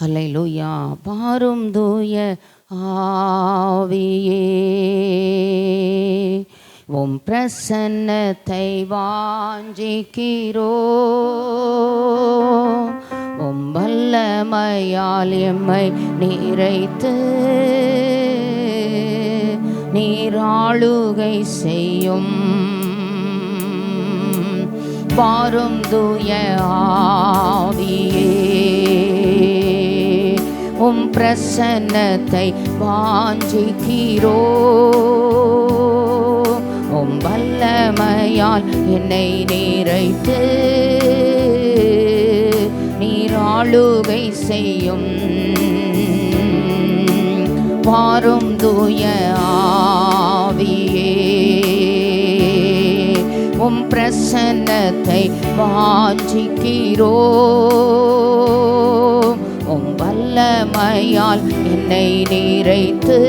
அல்லேலூயா. பாரும் தூய ஆவியே, உம் பிரசன்னத்தை வாஞ்சிக்கிறோ, உம் வல்லமையால் எம்மை நிறைத்து நீராளுகை செய்யும். பாரும் தூய ஆவியே, உம் பிரசன்னத்தை வாஞ்சிக்கிறோ, உம் வல்லமையால் என்னை நிறைத்து நீராளுகை செய்யும். பாரும் தூய ஆவியே, உம் பிரசன்னத்தை வாஞ்சிக்கிறோ, உம் வல்லமையால் என்னை நிறைத்து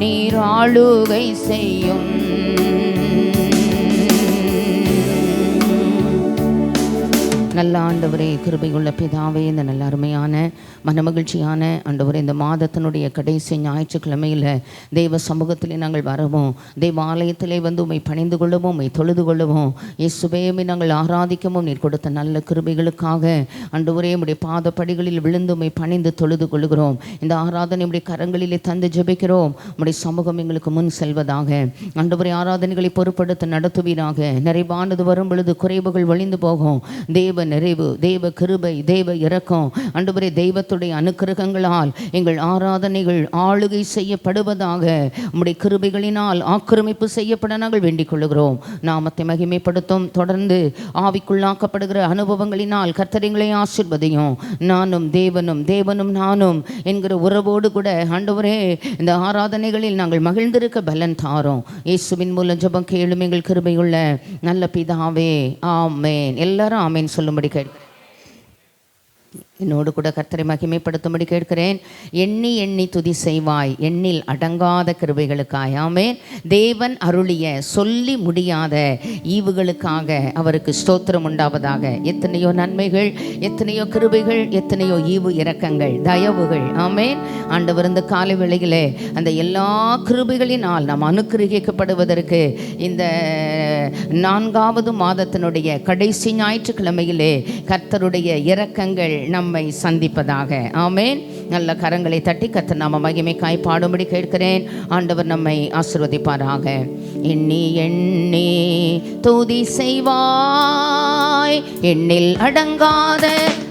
நீராளுகை செய்யும். நல்ல ஆண்டவரே, கிருபையுள்ள பிதாவே, இந்த நல்ல அருமையான மனமகிழ்ச்சியான ஆண்டவரே, இந்த மாதத்தினுடைய கடைசி ஞாயிற்றுக்கிழமையில் தெய்வ சமூகத்திலே நாங்கள் வரவும், தெய்வ ஆலயத்திலே வந்து உம்மை பணிந்து கொள்ளவும், உம்மை தொழுது கொள்ளவும், இயேசுவேமை நாங்கள் ஆராதிக்கவும் நீர் கொடுத்த நல்ல கிருபைகளுக்காக ஆண்டவரே உம்முடைய பாதப்படிகளில் விழுந்து உம்மை பணிந்து தொழுது கொள்கிறோம். இந்த ஆராதனை உம்முடைய கரங்களிலே தந்து ஜெபிக்கிறோம். உம்முடைய சமூகம் எங்களுக்கு முன் செல்வதாக. ஆண்டவரே, ஆராதனைகளை பொறுப்படுத்த நடத்துவீராக. நிறைவானது வரும் பொழுது குறைவுகள் ஒழிந்து போகும். தேவ நிறைவு, தேவ கிருபை, தேவ இரக்கம், ஆண்டவரே தெய்வத்துடைய அனுக்கிரகங்களால் எங்கள் ஆராதனைகள் ஆளுகை செய்யப்படுவதாக. உம்முடைய கிருபைகளினால் ஆக்கிரமிப்பு செய்யப்பட நாங்கள் வேண்டிக் கொள்கிறோம். நாமத்தை மகிமைப்படுத்தும். தொடர்ந்து ஆவிக்குள்ளாக்கப்படுகிற அனுபவங்களினால் கர்த்தரைகளை ஆசீர்வதியும். நானும் தேவனும், தேவனும் நானும் என்கிற உறவோடு கூட ஆண்டவரே இந்த ஆராதனைகளில் நாங்கள் மகிழ்ந்திருக்க பலன் தாரோம். இயேசுவின் மூலம் ஜெபம் கேளும் எங்கள் கிருபையுள்ள நல்ல பிதாவே, ஆமேன். எல்லாரும் ஆமேன் சொல்லும்படி கேட்கிறேன். என்னோடு கூட கர்த்தரை மகிமைப்படுத்தும்படி கேட்கிறேன். எண்ணி எண்ணி துதி செய்வாய், எண்ணில் அடங்காத கிருபைகளுக்காய். ஆமென். தேவன் அருளிய சொல்லி முடியாத ஈவுகளுக்காக அவருக்கு ஸ்தோத்திரம் உண்டாவதாக. எத்தனையோ நன்மைகள், எத்தனையோ கிருபைகள், எத்தனையோ ஈவு இரக்கங்கள், தயவுகள். ஆமென். ஆண்டவர் இந்த காலை வேளையிலே அந்த எல்லா கிருபைகளினால் நாம் அனுக்கிரகிக்கப்படுவதற்கு இந்த 4வது மாதத்தினுடைய கடைசி ஞாயிற்றுக்கிழமையிலே கர்த்தருடைய இரக்கங்கள் நம்மை சந்திப்பதாக. ஆமென். நல்ல கரங்களை தட்டி கர்த்தர் நாம மகிமைக்காய் பாடும்படி கேட்கிறேன். ஆண்டவர் நம்மை ஆசீர்வதிப்பாராக. எண்ணி எண்ணி துதி செய்வாய், எண்ணில் அடங்காத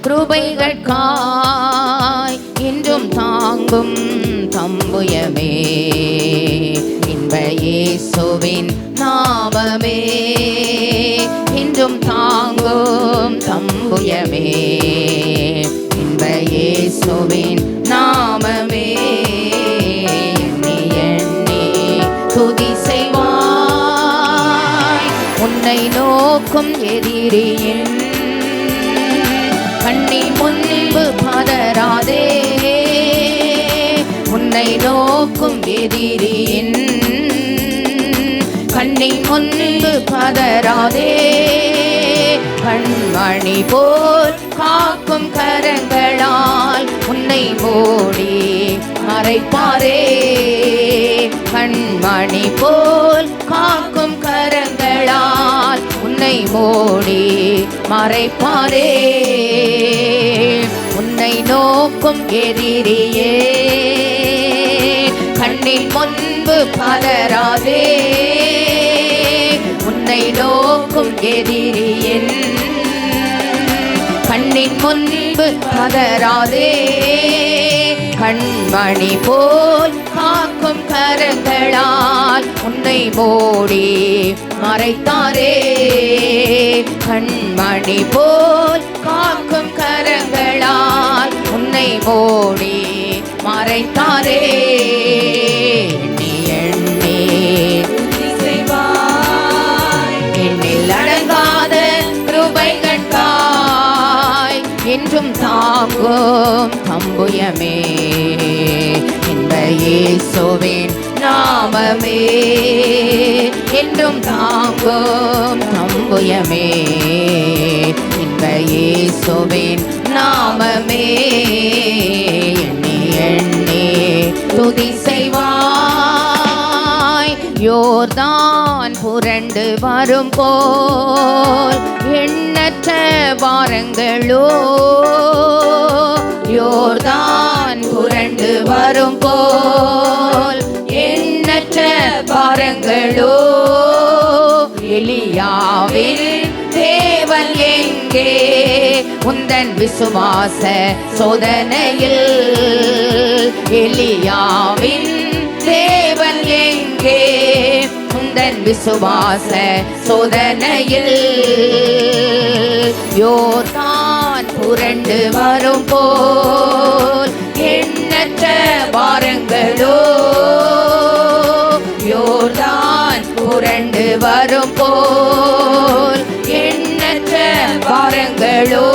கிருபைகளுக்காய் இன்றும் தாங்கும் தம்புயமே, இன்ப இயேசுவின் நாமமே, இன்றும் தாங்கும் தம்புயமே, இன்ப இயேசுவின் நாமமே. எண்ணி எண்ணி துதி செய்வாய், உன்னை நோக்கும் எதிரியின் கண்ணின் முன்பு பதறாதே, உன்னை நோக்கும் எதிரியின் கண்ணின் முன்பு பதறாதே, கண்மணி போல் காக்கும் கரங்களால் உன்னை மூடி மறைப்பாரே, கண்மணி போல் காக்கும் கரங்களால் உன்னை மூடி மறைப்பாரே, உன்னை நோக்கும் எதிரியே கண்ணின் முன்பு பதறாதே, உன்னை நோக்கும் எதிரியின் கண்ணின் முன்பு பதறாதே, கண்மணி போல் காக்கும் கரங்களால் உன்னை மூடி மறைத்தாரே, கண்மணி போல் காக்கும் கரங்களால் உன்னை மூடி மறைத்தாரே. எண்ணி எண்ணி எண்ணில் அடங்காத கிருபைகளுக்காய் என்றும் தாங்கும் தம்புயமே, இன்ப இயேசுவின் நாமமே, என்றும் தாங்கும் தம்புயமே, இன்ப இயேசுவின் நாமமே. எண்ணி எண்ணி துதி செய்வாய். யோர்தான் புரண்டு வரும் போல் எண்ணற்ற பாரங்களோ, யோர்தான் புரண்டு வரும் போல் எண்ணற்ற பாரங்களோ, எலியாவின் தேவன் எங்கே உந்தன் விசுவாச சோதனையில், எலியாவின் தேவன் எங்கே உந்தன் விசுவாச சோதனையில், யோர்தான் புரண்டு வரும் போல் எண்ணற்ற பாரங்களோ, யோர்தான் புரண்டு வரும் போல் எண்ணற்ற பாரங்களோ,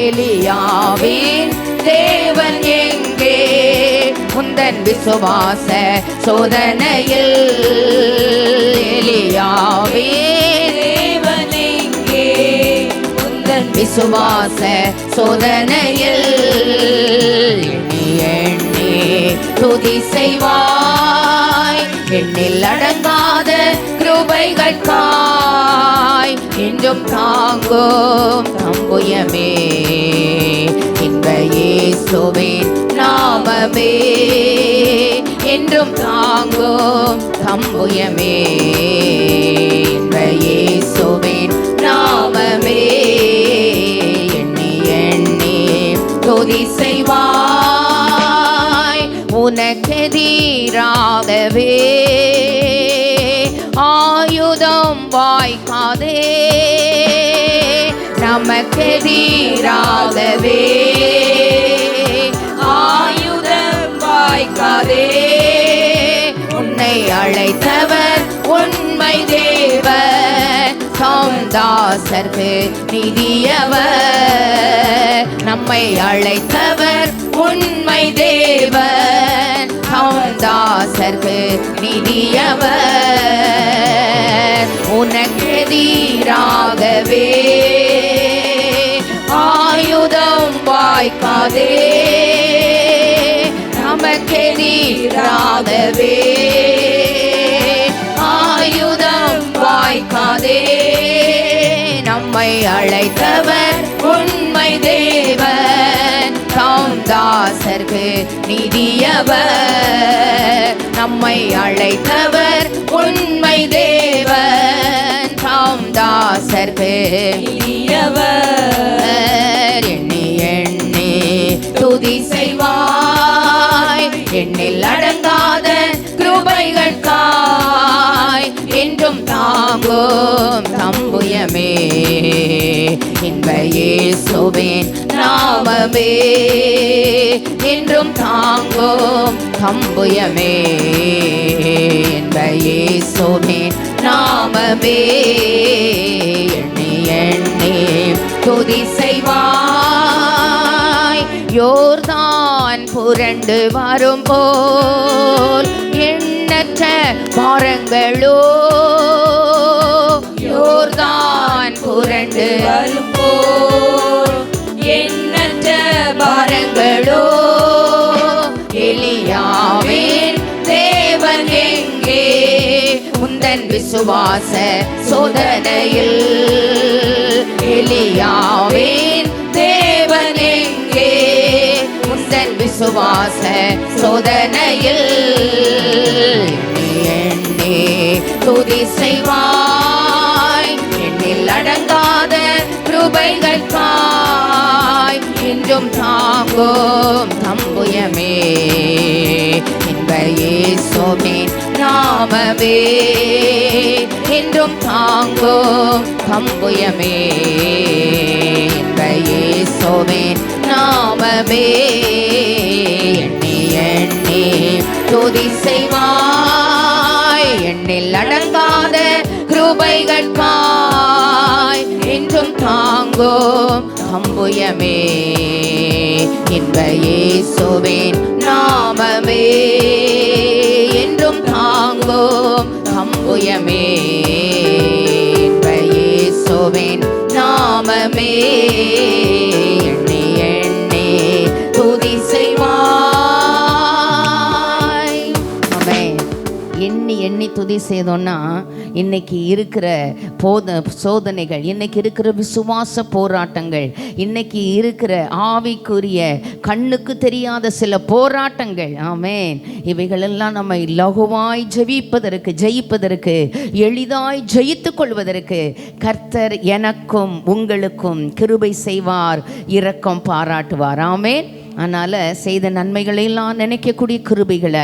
எலியாவின் தேவன் எங்கே உந்தன் விசுவாச சோதனையில், எலியாவின் தேவன் எங்கே உந்தன் விசுவாச சோதனையில், எண்ணி எண்ணி துதி செய்வாய். எண்ணில் அடங்காத கிருபைகளுக்காய் என்றும் தாங்கும் தம்புயமே, இன்ப இயேசுவின் நாமமே என்றும் தாங்கும் தம்புயமே, இன்ப இயேசுவின் நாமமே எண்ணி எண்ணி துதி செய்வாய். உனக்கெதிராகவே ஆயுதம் வாய்க்காதே, நமக்கெதிராகவே ஆயுதம் வாய்க்காதே, உன்னை அழைத்தவர் உண்மை தேவன், தாம் தாசர்க்கு நிதியவர், நம்மை அழைத்தவர் உண்மை தேவன், தாம் தாசர்க்கு நிதியவர், உனக்கெதிராகவே ஆயுதம் வாய்க்காதே, நமக்கெதிராகவே ஆயுதம் வாய்க்காதே, நம்மை அழைத்தவர் உண்மை தேவன், தாம் தாசர்க்கு நிதியவர், நம்மை அழைத்தவர் உண்மை தேவன், தாம் தாசர்க்கு நிதியவர், எண்ணி எண்ணி துதி செய்வாய். எண்ணில் அடங்காத கிருபைகளுக்காய் என்றும் தாங்கும் தம்புயமே, இன்ப இயேசுவின் நாமமே என்றும் தாங்கும் தம்புயமே, இன்ப இயேசுவின் நாமமே எண்ணி எண்ணி துதி செய்வாய். யோர்தான் புரண்டு வரும் போல் எண்ணற்ற பாரங்களோ, யோர்தான் புரண்டு வரும் போல் எண்ணற்ற பாரங்களோ, எலியாவின் தேவன் எங்கே உந்தன் விசுவாச சோதனையில், எலியாவின் தேவன் எங்கே உந்தன் விசுவாச சோதனையில், எண்ணி துதி செய்வாய். எண்ணில் அடங்காத கிருபைகளுக்காய் என்றும் தாங்கும் தம்புயமே, இன்ப இயேசுவின் நாமமே என்றும் தாங்கும் தம்புயமே, இன்ப இயேசுவின் நாமமே எண்ணி எண்ணி துதி செய்வாய். எண்ணில் அடங்காத கிருபைகளுக்காய் என்றும் தாங்கும் தம்புயமே, இன்ப இயேசுவின் நாமமே என்றும் தாங்கும் தம்புயமே, இன்ப இயேசுவின் நாமமே எண்ணி துதி செய்தோன்னா இன்னைக்கு இருக்கிற சோதனைகள், இன்னைக்கு இருக்கிற விசுவாச போராட்டங்கள், இன்னைக்கு இருக்கிற ஆவிக்குரிய கண்ணுக்கு தெரியாத சில போராட்டங்கள், ஆமென், இவைகளெல்லாம் நம்மை லகுவாய் ஜெயிப்பதற்கு எளிதாய் ஜெயித்துக் கொள்வதற்கு கர்த்தர் எனக்கும் உங்களுக்கும் கிருபை செய்வார், இரக்கம் பாராட்டுவார். ஆமென். அதனால் செய்த நன்மைகளெல்லாம் நினைக்கக்கூடிய கிருபைகளை,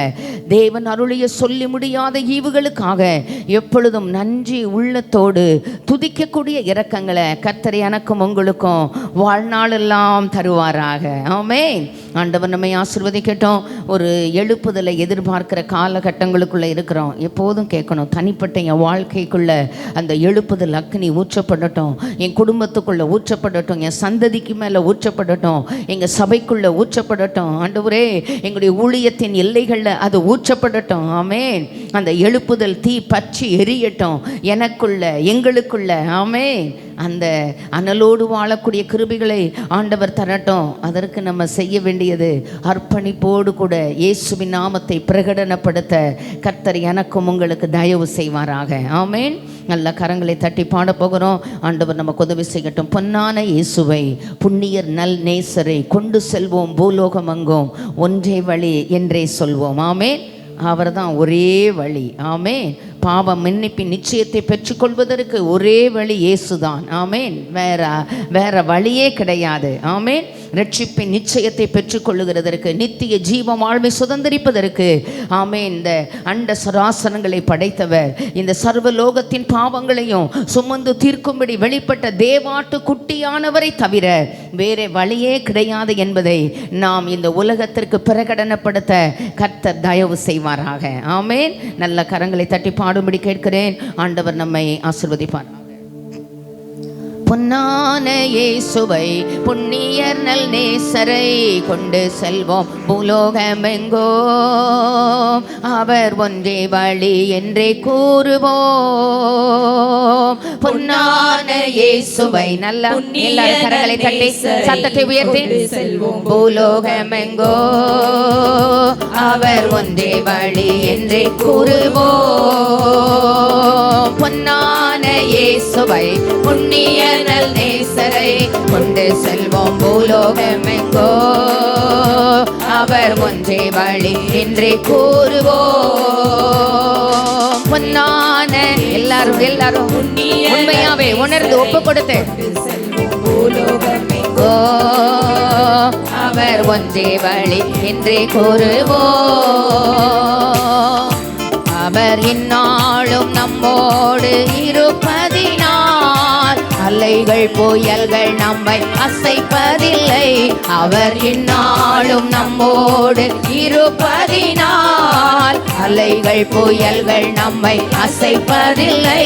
தேவன் அருளிய சொல்லி முடியாத ஈவுகளுக்காக எப்பொழுதும் நன்றி உள்ளத்தோடு துதிக்கக்கூடிய இரக்கங்களை கர்த்தர் எனக்கும் உங்களுக்கும் வாழ்நாளெல்லாம் தருவாராக. ஆமென். ஆண்டவர் நம்மை ஆசீர்வதிக்கட்டும். ஒரு எழுப்புதலை எதிர்பார்க்கிற காலகட்டங்களுக்குள்ளே இருக்கிறோம். எப்போதும் கேட்கணும், தனிப்பட்ட என் வாழ்க்கைக்குள்ளே அந்த எழுப்புதல் அக்னி ஊற்றப்படட்டும், என் குடும்பத்துக்குள்ளே ஊற்றப்படட்டும், என் சந்ததிக்கு மேலே ஊற்றப்படட்டும், எங்கள் சபைக்குள்ளே ஊற்றப்படட்டும். ஆண்டவரே, எங்களுடைய ஊழியத்தின் எல்லைகளில் அது ஊற்றப்படட்டும். ஆமென். அந்த எழுப்புதல் தீ பற்றி எரியட்டும் எனக்குள்ள, எங்களுக்குள்ள. ஆமென். அந்த அனலோடு வாழக்கூடிய கிருபைகளை ஆண்டவர் தரட்டும். அதற்கு நம்ம செய்ய வேண்டியது அர்ப்பணிப்போடு கூட இயேசுவின் நாமத்தை பிரகடனப்படுத்த கர்த்தர் எனக்கும் உங்களுக்கு தயவு செய்வாராக. ஆமென். நல்ல கரங்களை தட்டி பாட போகிறோம். ஆண்டவர் நமக்கு உதவி செய்யட்டும். பொன்னான இயேசுவை, புண்ணியர் நல் நேசரை கொண்டு செல்வோம் பூலோகம் அங்கும், ஒன்றே வழி என்றே சொல்வோம். ஆமென். அவர் தான் ஒரே வழி. ஆமென். பாவ மன்னிப்பின் நிச்சயத்தை பெற்றுக்கொள்வதற்கு ஒரே வழி இயேசுதான். ஆமென். வேற வழியே கிடையாது. ஆமென். ரட்சிப்பின் நிச்சயத்தை பெற்றுக்கொள்ளுகிறதற்கு, நித்திய ஜீவ வாழ்வை சுதந்திரிப்பதற்கு, ஆமென், இந்த அண்ட சராசரங்களை படைத்தவர், இந்த சர்வலோகத்தின் பாவங்களையும் சுமந்து தீர்க்கும்படி வெளிப்பட்ட தேவாட்டு குட்டியானவரை தவிர வேற வழியே கிடையாது என்பதை நாம் இந்த உலகத்திற்கு பிரகடனப்படுத்த கர்த்தர் தயவு செய்வாராக. ஆமென். நல்ல கரங்களை தட்டி பாடும்படி கேட்கிறேன். ஆண்டவர் நம்மை ஆசீர்வதிப்பார். பொன்னான இயேசுவை, புண்ணியர் நல் நேசரை கொண்டு செல்வோம் பூலோகமெங்கோ, அவர் ஒன்றே வழி என்றே கூறுவோம். பொன்னான இயேசுவை, நல்ல எல்லாரும் கரங்களை தட்டி சத்தத்தை உயர்த்தி, பூலோகமெங்கோ அவர் ஒன்றே வழி என்றே கூறுவோம். பொன்னான இயேசுவை, புண்ணியர் நல் நேசரை கொண்டு செல்வோம் பூலோகமெங்கோ, அவர் ஒன்றே வழி என்றே கூறுவோம். பொன்னான எல்லாரும் உண்மையாவே உணர்ந்து ஒப்பு கொடுத்து, அவர் ஒன்றே வழி என்றே கூறுவோம். அவர் இந்நாளும் நம்மோடு இருப்பதினால் அலைகள் புயல்கள் நம்மை அசைப்பதில்லை. அவர் இந்நாளும் நம்மோடு இருப்பதினால் அலைகள் புயல்கள் நம்மை அசைப்பதில்லை.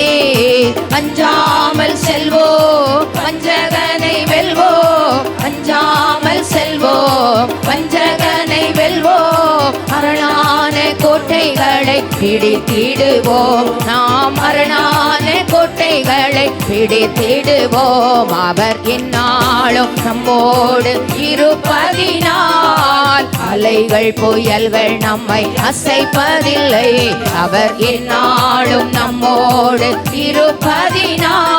அஞ்சாமல் செல்வோம், வஞ்சகனை வெல்வோம், அஞ்சாமல் செல்வோம், வஞ்சகனை வெல்வோம், அரணான கோட்டைகளை பிடித்திடுவோம், நாம் அரணான கோட்டைகளை பிடித்திடுவோம். அவர் இந்நாளும் நம்மோடு இருப்பதினால் அலைகள் புயல்கள் நம்மை அசைப்பதில்லை. அவர் இந்நாளும் நம்மோடு இருப்பதினால்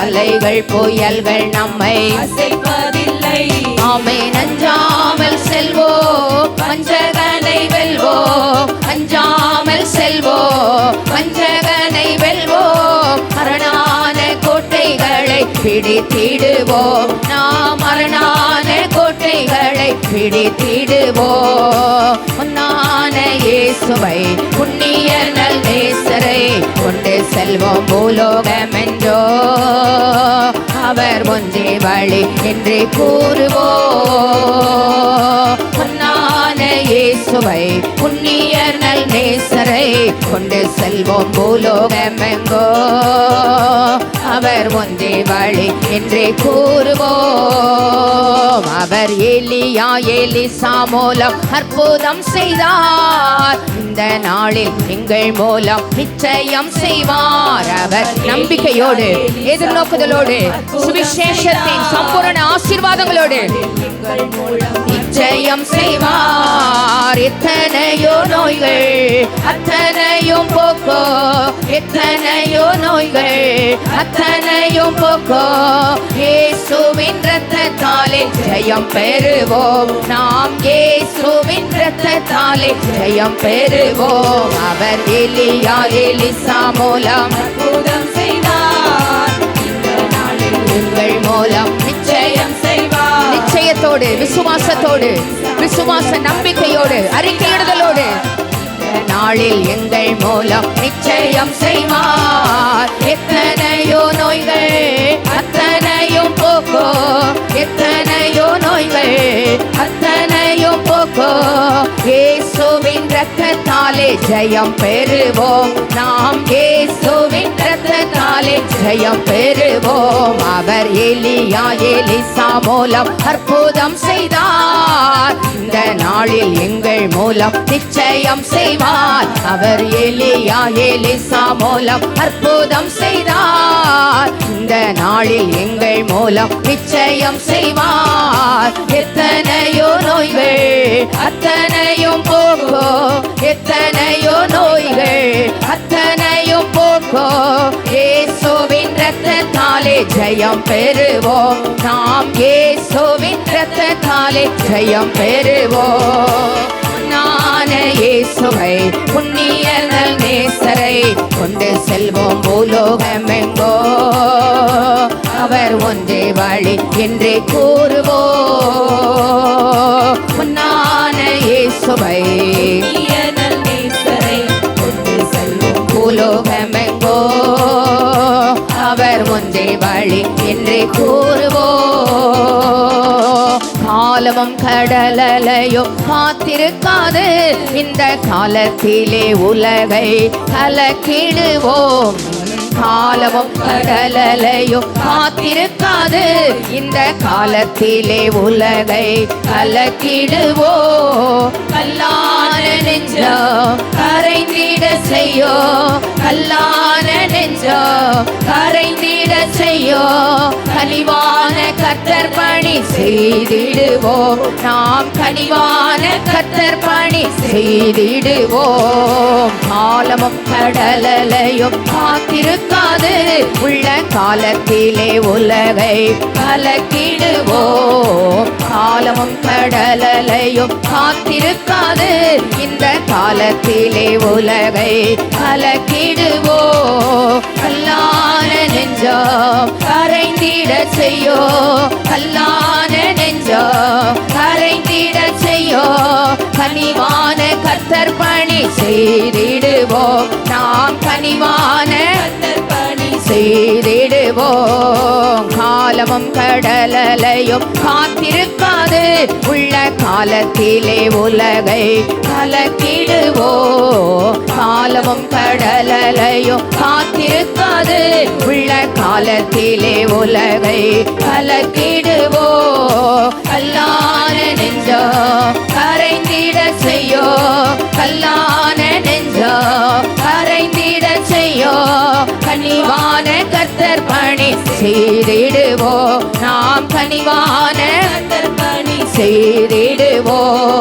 அலைகள் புயல்கள் நம்மை அசைப்பதில்லை. ஆமென். அஞ்சாமல் செல்வோம், வஞ்சகனை வெல்வோம், அஞ்சாமல் செல்வோம், வஞ்சகனை வெல்வோம், அரணான கோட்டைகளை பிடித்திடுவோம், நாம் அரணான கோட்டைகளை பிடித்திடுவோம். பொன்னான இயேசுவை, புண்ணியர் நல் நேசரை கொண்டு செல்வோம் பூலோகமென்றோ, அவர் ஒன்றே வழி என்றே கூறுவோம். பொன்னான இயேசுவை, புண்ணியர் நல் நேசரை கொண்டு செல்வோம் பூலோகமெங்கோ, அவர் ஒன்றே வழி என்றே கூறுவோம். அவர் எலியா எலியா எலிசா மூலம் அற்புதம் செய்தார். இந்த நாளில் எங்கள் மூலம் நிச்சயம் செய்வார். அவர் நம்பிக்கையோடு எதிர்நோக்குதலோடு சுவிசேஷத்தின் சம்பூரண ஆசீர்வாதங்களோடு நிச்சயம் செய்வார். எத்தனையோ நோய்கள் அத்தனையும் போக்கோ, எத்தனையோ நோய்கள் அத்தனையும் போக்கோ, இயேசுவின் இரத்தத்தாலே ஜெயம் பெறுவோம். நாம் இயேசுவின் இரத்தத்தாலே ஜெயம் பெறுவோம். அவர் எலியா எலிசா மூலம் அற்புதம் செய்தார். இந்த நாளில் எங்கள் மூலம் நிச்சயம் செய்வார். நிச்சயத்தோடு விசுவாசத்தோடு விசுவாச நம்பிக்கையோடு அறிக்கையிடுதலோடு நாளில் எங்கள் மூலம் நிச்சயம் செய்வார். எத்தனையோ நோய்கள் அத்தனையும் போக்கோ, எத்தனையோ நோய்கள் அத்தனையும் போக்கோ, இயேசுவின் இரத்தத்தாலே ஜெயம் பெறுவோம். நாம் இயேசுவின் இரத்தத்தாலே ஜெயம் பெறுவோம். அவர் எலியா எலிசா மூலம் அற்புதம் செய்தார். இந்த நாளில் எங்கள் மூலம் நிச்சயம் செய்வார். அவர் எலியா எலிசா மூலம் அற்புதம் செய்தார். இந்த நாளில் எங்கள் மூலம் நிச்சயம் செய்வார். எத்தனையோ நோய்கள் அத்தனையும் போக்கோ, எத்தனையோ நோய்கள் அத்தனையும் போக்கோ, இயேசுவின் இரத்தத்தாலே ஜெயம் பெறுவோம். நாம் இயேசுவின் இரத்தத்தாலே ஜெயம் பெறுவோம். இயேசுவை புண்ணியர்கள் நேசரை கொண்டு செல்வோம் பூலோகமெங்கோ. அவர் ஒன்றே வழி என்றே கூறுவோம். பொன்னான இயேசுவை புண்ணியர்கள் நேசரை கொண்டு செல்வோம் பூலோகமெங்கோ. அவர் ஒன்றே வழி என்றே கூறுவோம். காலமும் கடலையோ காத்திருக்காது. இந்த காலத்திலே உலகை கலக்கிடுவோம். காலமும் கடலையோ காத்திருக்காது. இந்த காலத்திலே உலகை கலக்கிடுவோம். கல்லான நெஞ்சம் கரைந்திட செய்யோ, கல்லான நெஞ்சம் கரைந்திட செய்யோ, கனிவான கர்த்தர் பணி செய்திடுவோம். நாம் கனிவான கர்த்தர் பணி செய்திடுவோம். காலமும் கடலையும் காத்திருக்காது. உள்ள காலத்திலே உலகை கலக்கிடுவோம். காலமும் கடலையும் காத்திருக்காது. இந்த காலத்திலே உலகை கலக்கிடுவோம். கல்லான நெஞ்சம் கரைந்திட செய்யோ, கல்லான நெஞ்சம் கரைந்திட செய்யோ, கனிவான கர்த்தர் பணி செய்திடுவோம். நாம் கனிவான கர்த்தர் பணி செய்திடுவோம். காலமும் கடலையும் காத்திருக்காது. உள்ள காலத்திலே உலகை கலக்கிடுவோம். காலமும் கடலையும் காத்திருக்காது. உள்ள காலத்திலே உலகை கலக்கிடுவோம். கல்லான நெஞ்சம் கரைந்திட செய்யோ, கல்லான நெஞ்சம் கரைந்திட செய்யோ, கனிவான கர்த்தர் பணி செய்திடுவோம். நாம் கனிவான கர்த்தர் பணி செய்திடுவோம்.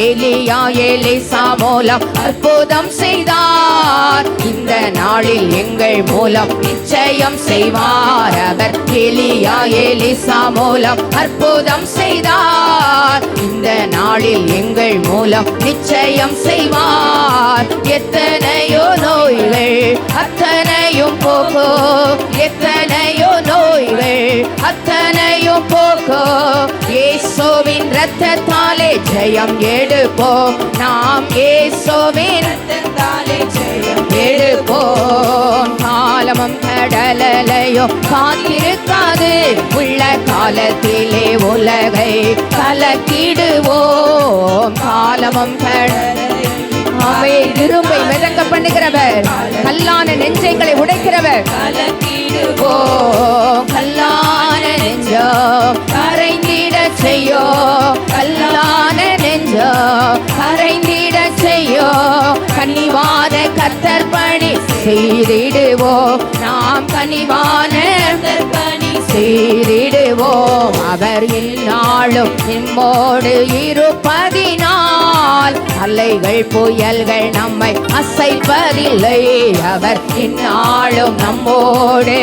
எலியா எலிசா மூலம் அற்புதம் செய்தார். இந்த நாளில் எங்கள் மூலம் நிச்சயம் செய்வார். அவர் எலியா எலிசா மூலம் அற்புதம் செய்தார். இந்த நாளில் எங்கள் மூலம் நிச்சயம் செய்வார். எத்தனையோ நோய்கள் அத்தனையும் போக்கோ, எத்தனையோ நோய்கள் அத்தனையும் போக்கோ, இயேசுவின் இரத்தத்தாலே ஜெயம் எடுப்போம். நாம் இயேசுவின் இரத்தத்தாலே ஜெயம் எடுப்போம். காலமும் கடலையோ காத்திருக்காது. உள்ள காலத்திலே உலகை கலக்கிடுவோம். காலமும் அவை இரும்பை மிதக்க பண்ணுகிறவர், கல்லான நெஞ்சங்களை உடைக்கிறவர். கலக்கிடுவோம். கல்லான நெஞ்சம் கரைந்திட செய்யோ, கல்லான நெஞ்சோ கரைந்திட செய்யோ, கனிவான கர்த்தர் பணி செய்திடுவோம் நாம், கனிவான பணி செய்திடுவோம். அவர் இந்நாளும் நம்மோடு இருப்பதினால் அலைகள் புயல்கள் நம்மை அசைப்பதில்லை. அவர் இந்நாளும் நம்மோடு,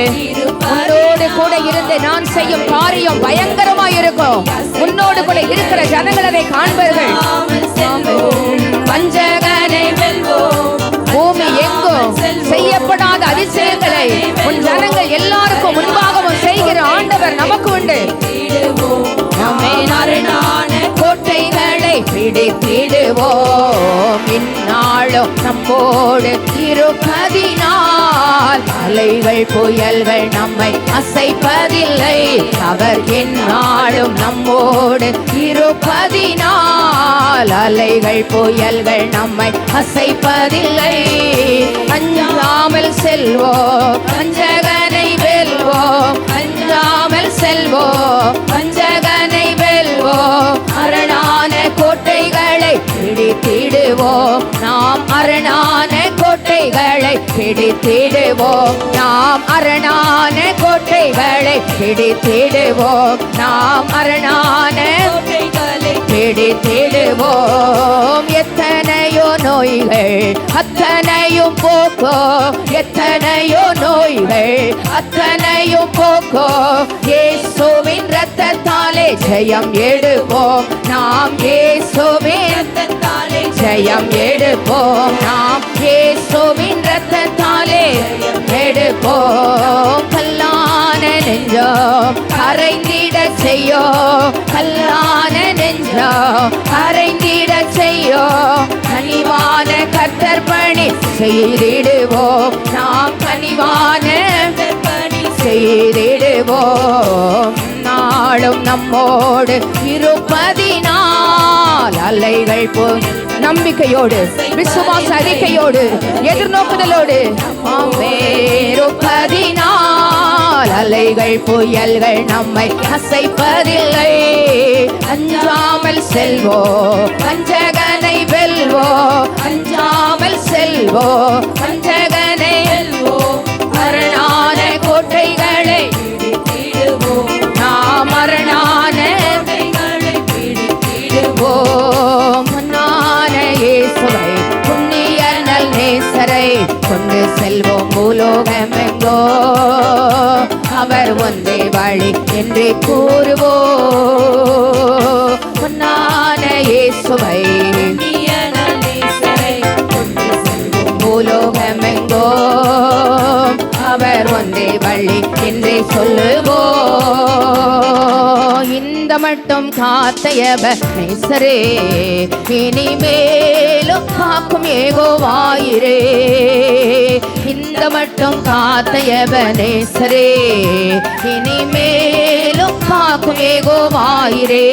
உன்னோடு கூட இருந்து நான் செய்யும் காரியம் பயங்கரமாய் இருக்கும். உன்னோடு கூட இருக்கிற ஜனங்கள் அதை காண்பார்கள். வஞ்சகனை வெல்வோம், பூமி எங்கும் செய்யப்படாத அதிசயங்களை உன் ஜனங்கள் எல்லாருக்கும் முன்பாகவும் செய்கிற ஆண்டவர் நமக்கு உண்டு. கோட்டைகளை பிடித்திடுவோம், இந்நாளும் நம்மோடு இருப்பதினால் அலைகள் புயல்கள் நம்மை அசைப்பதில்லை. அவர் இந்நாளும் நம்மோடு இருப்பதினால் அலைகள் புயல்கள் நம்மை அசைப்பதில்லை. அஞ்சாமல் செல்வோம், வஞ்சகனை வெல்வோம், அஞ்சாமல் செல்வோம், வஞ்சகனை வெல்வோம். அரணான கோட்டைகளை பிடித்திடுவோம் நாம், அரணான கோட்டைகளை பிடித்திடுவோம் நாம், அரணான கோட்டைகளை பிடித்திடுவோம் நாம், அரணான கோட்டைகளை பிடித்திடுவோம். எத்தனையோ நோய்கள் அத்தனையும் போக்கோ, எத்தனையோ நோய்கள் அத்தனையும் போக்கோ, இயேசுவின் இரத்தத்தாலே ஜெயம் எடுப்போம் நாம், இயேசுவின் இரத்தத்தாலே ஜெயம் எடுப்போம் நாம், இயேசுவின் இரத்தத்தாலே எடுப்போம். கல்லான நெஞ்சோ கரைந்திட செய்யோ, கல்லான நெஞ்சோ கரைந்திட செய்யோ, கனிவான கர்த்தர் பணி செய்திடுவோம் நாம், கனிவான பணி செய்திடுவோம். நாளும் நம்மோடு இருப்பதினால் அலைகள் போல் நம்பிக்கையோடு, விசுவாச அறிக்கையோடு, எதிர்நோக்குதலோடு இருப்பதினால் அலைகள் புயல்கள் நம்மை அசைப்பதில்லை. அஞ்சாமல் செல்வோ, வஞ்சகனை வெல்வோ, அஞ்சாமல் செல்வோ, வஞ்சகனை வெல்வோ. அரணான கோட்டைகளை பிடித்திடுவோம் நாம், அரணான கோட்டைகளை பிடித்திடுவோம். முன்னான இயேசுவை புண்ணிய நல் நேசரை கொண்டு செல்வோம் பூலோகமெங்கோ, அவர் ஒன்றே வழி என்று கூறுவோம். முன்னான இயேசுவை புண்ணிய நல் நேசரை கொண்டு செல்வோம் பூலோகமெங்கோ, அவர் ஒன்றே வழி என்று சொல்லுவோம். இந்த மட்டும் காத்தையவ நேசரே, இனிமேலும் காக்கும் யெகோவாயிரே. இந்த மட்டும் காத்தையவ நேசரே, இனிமேலும் காக்கும் யெகோவாயிரே.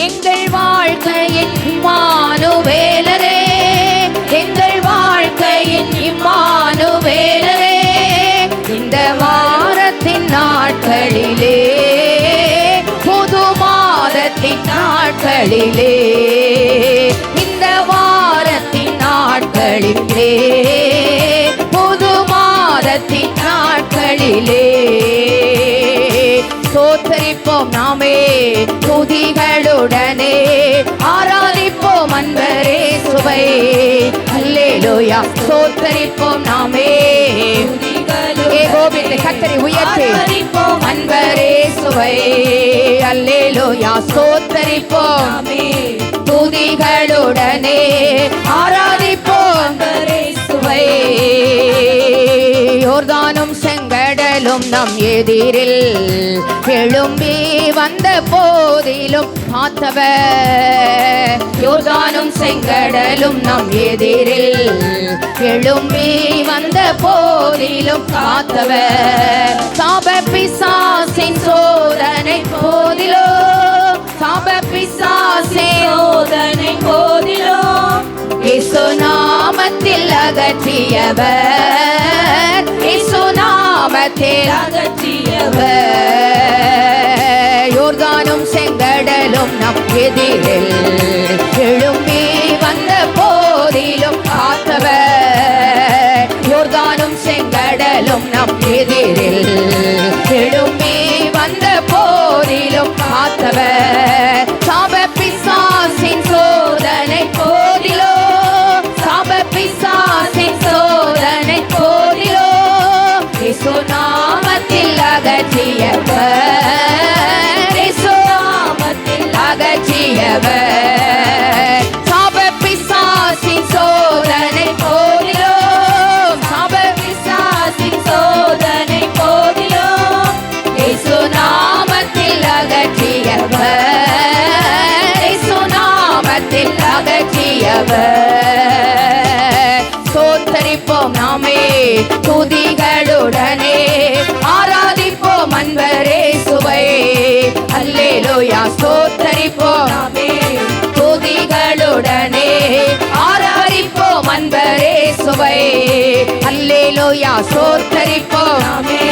எங்கள் வாழ்க்கையின் இம்மானுவேலரே, எங்கள் வாழ்க்கையின் இம்மானுவேலரே. இந்த வாரத்தின் நாட்களிலே, புது மாதத்தின் நாட்களிலே, இந்த வாரத்தின் நாட்களிலே, புது மாதத்தின் நாட்களிலே ஸ்தோத்தரிப்போம் நாமே துதிகளுடனே, ஆராதிப்போம் அன்பரே சுவை. அல்லேலூயா. ஸ்தோத்தரிப்போம் நாமே ஏகோபித்து கர்த்தரை உயர்த்தி அன்பரே சுவை. அல்லேலூயா. ஸ்தோத்தரிப்போம் துதிகளுடனே, ஆராதிப்போம் அன்பரே சுவை. யோர்தானும் செங்கடலும் நம் எதிரில் எழும்பி வந்த போதிலும் காத்தவர். யோர்தானும் செங்கடலும் நம் எதிரில் எழும்பி வந்த போதிலும் காத்தவர். சாப பிசாசின் சோதனை போதிலோ, சாப பிசாசின் சோதனை போதிலோ, இயேசு நாமத்தில் அகற்றியவர், இயேசு நாமத்தில் அகற்றியவர். யோர்தானும் செங்கடலும் நம் எதிரில் எழும்பி வந்த போதிலும் காத்தவர். யோர்தானும் செங்கடலும் நம் எதிரில் எழும்பி வந்த போதிலும் காத்தவர். சாப பிசாசின் சோதனை போதிலோ, சாப பிசாசின் சோதனை போதிலோ இயேசு நாமத்தில் அகற்றியவர், இயேசு நாமத்தில் அகற்றியவர். சாப பிசாசின் சோதனை போதிலோ, சாப பிசாசின் சோதனை போதிலோ இயேசு நாமத்தில் அகற்றியவர், இயேசு நாமத்தில் அகற்றியவர். சோத்தரிப்போம் நாமே துதிகளுடனே, ஆராதிப்போம் அன்பரே சுவை. அல்லேலூயா. சோத்தரிப்போம் நாமே துதிகளுடனே, ஆராதிப்போம் அன்பரே சுவை. அல்லேலூயா. சோத்தரிப்போம் நாமே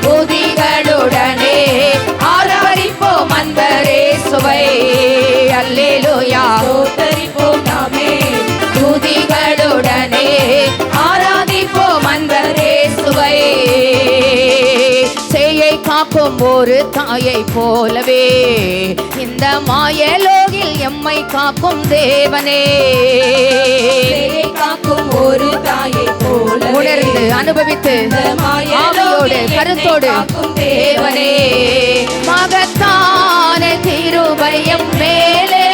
துதிகளுடனே, ஆராதிப்போம் அன்பரே சுவை. அல்லேலூயா. சோத்தரிப்போம் நாமே துதிகளுடனே, ஆராதிப்போம் அன்பரே சுவை. சேயை காக்கும் ஒரு தாயை போலவே இந்த மாயலோகில் எம்மை காக்கும் தேவனே. சேயை காக்கும் ஒரு தாயை போல உணர்ந்து அனுபவித்து ஆவியோடு கருத்தோடு தேவனே. மகத்தான கிருபையம் மேலே,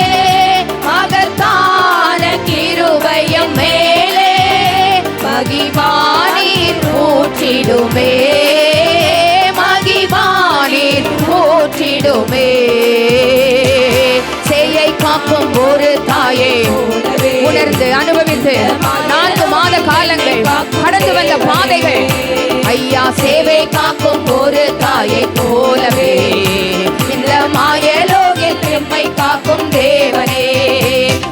மகத்தான கிருபையம் மேலே மகிமானீர் ஊற்றிடுமே, மகிமானீர் ஊற்றிடுமே. சேயை காக்கும் ஒரு தாயே உணர்ந்து அனுபவித்து 4 மாத காலங்கள் கடந்து வந்த பாதைகள் ஐயா. சேவை காக்கும் ஒரு தாயை போலவே இந்த மாயலோகில் எம்மை காக்கும் தேவனே.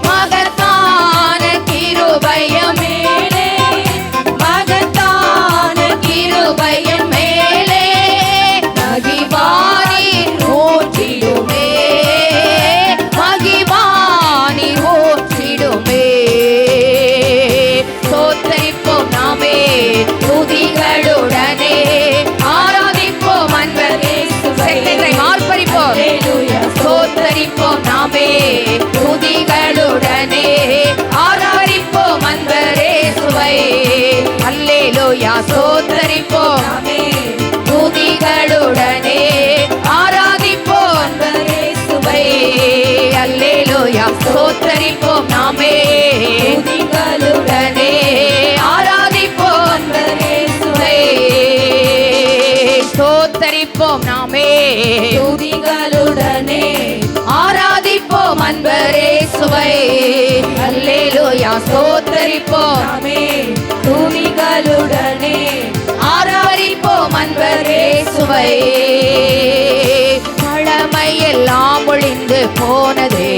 மகத்தான கிருபையம் மேலே, மகத்தான கிருபையம் மேலே மகிமானீர் ஊற்றிடுமே, மகிமானீர் ஊற்றிடுமே. சோத்தரிப்போம் நாமே துதிகளுடனே, ஆராதிப்போம் அன்பரே சுவை. ஆர்ப்பரிப்போம். சோத்தரிப்போம் நாமே துதிகளுடனே, ஆராதிப்போம் அன்பரே சுவை. அல்லேலூயா. சோத்தரிப்போம் நாமே துதிகளுடனே, ஆராதிப்போம் அன்பரே சுவை. அல்லேலூயா. சோத்தரிப்போம் நாமே துதிகளுடனே, ஆராதிப்போம் அன்பரே சுவை. சோத்தரிப்போம் நாமே துதிகளுடனே, ஆராதிப்போம் அன்பரே சுவை. அல்லேலூயா. சோத்தரிப்போம் நாமே துதிகளுடனே, ஆராதிப்போம் அன்பரே சுவை. பழமை எல்லாம் ஒழிந்து போனதே,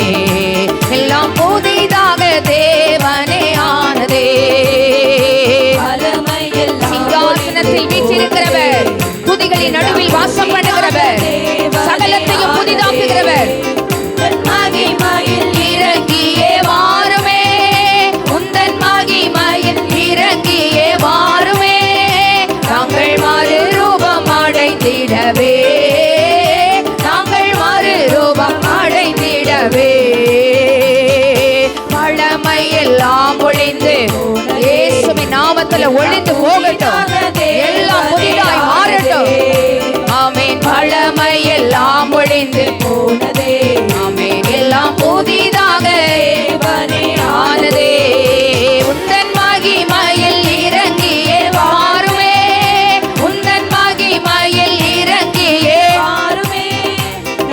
எல்லாம் புதிதாக தேவனே ஆனதே. சிங்காசனத்தில் வீற்றிருக்கிறவர், துதிகளின் நடுவில் வாசம் பண்ணுகிறவர், சகலத்தையும் புதிதாக்குகிறவர். மகிமையில் இறங்கியே வாருமே, உந்தன் மகிமையில் இறங்கியே வாருமே. நாங்கள் மறு ரூபம் அடைந்திடவே, நாங்கள் மறு ரூபம் அடைந்திடவே. பழமை எல்லாம் ஒழிந்து இயேசுவின் நாமத்தில் ஒழிந்து போகட்டும், எல்லாம் புதிதாய் மாறட்டும். ஆமென். பழமை எல்லாம் ஒழிந்து போனதே, ஆமென். எல்லாம் புதிதாக ஆனதே. உந்தன் மகிமையில் இறங்கியே வாருமே, உந்தன் மகிமையில் இறங்கியே வாருமே.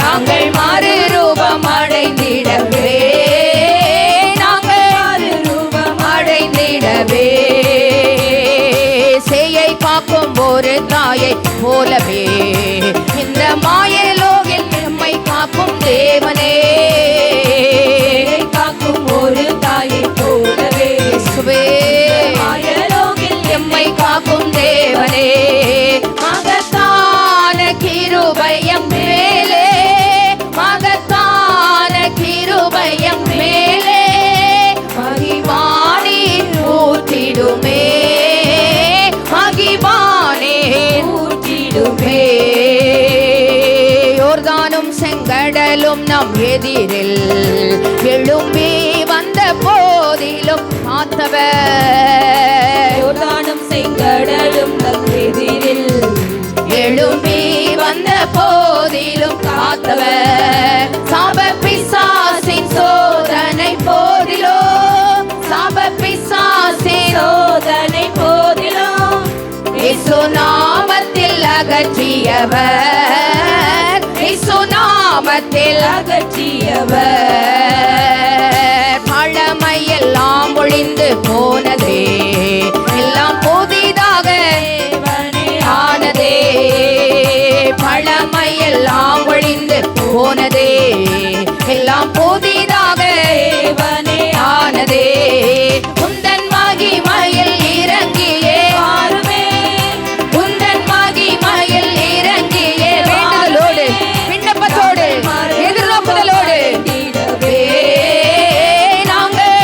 நாங்கள் மறு ரூபம் அடைந்திடவே, நாங்கள் மறு ரூபம் அடைந்திடவே. சேயை காக்கும் ஒரு தாயை போலவே இந்த மாயலோகில் எம்மை காக்கும் தேவனே. காக்கும் ஒரு தாயை போலவே மாயலோகில் எம்மை காக்கும் தேவனே. மகத்தான கிருபையம் மேலே, எதிரிகளும் நம் எதிரில் எழும்பி வந்த போதிலும் காத்தவர், யோர்தானும் செங்கடலும் நம் எதிரில் எழும்பி வந்த போதிலும் காத்தவர், சாப பிசாசின் சோதனை போதிலும், சாப பிசாசின் சோதனை போதிலும் இயேசு நாமத்தில் அகற்றியவர், இயேசு நாமத்தில் அகற்றியவர். பழமையெல்லாம் ஒழிந்து போனதே, எல்லாம் புதிதாக ஆனதே, பழமையெல்லாம் ஒழிந்து போனதே, எல்லாம் புதிதாக ஆனதே. உந்தன் மகிமையில் இறங்கியே வாருமே, உந்தன் மகிமையில் இறங்கியே வேண்டுதலோடு விண்ணப்பத்தோடு எதிர்நோக்குதலோடு நாங்கள்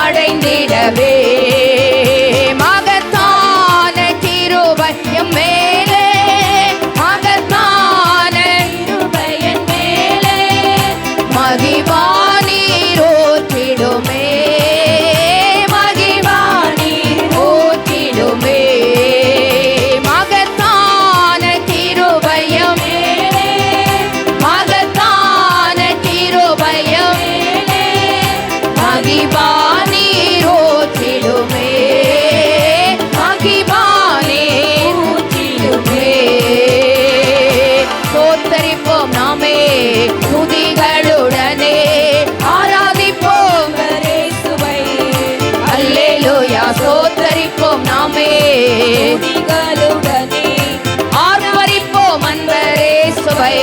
அடைந்திடவே மகத்தான கிருபை எம் மேலே, மகத்தான கிருபை என் மேலே மகிமா நீர் ஊற்றிடுமே, மகிமா நீர் ஊற்றிடுமே, மகத்தான கிருபையம் மேலே மகத்தான கிருபையம் மேலே மகிமா நீர் ஊற்றிடுமே, மகிமா நீர் ஊற்றிடுமே. சோத்தரிப்போம் நாமே துதிகளுடனே, ஆராதிப்போம் இயேசுவை அல்லேலூயா. சோத்தரிப்போம் நாமே துதிகளுடனே ஆர்ப்பரிப்போம் அன்பரேசுவை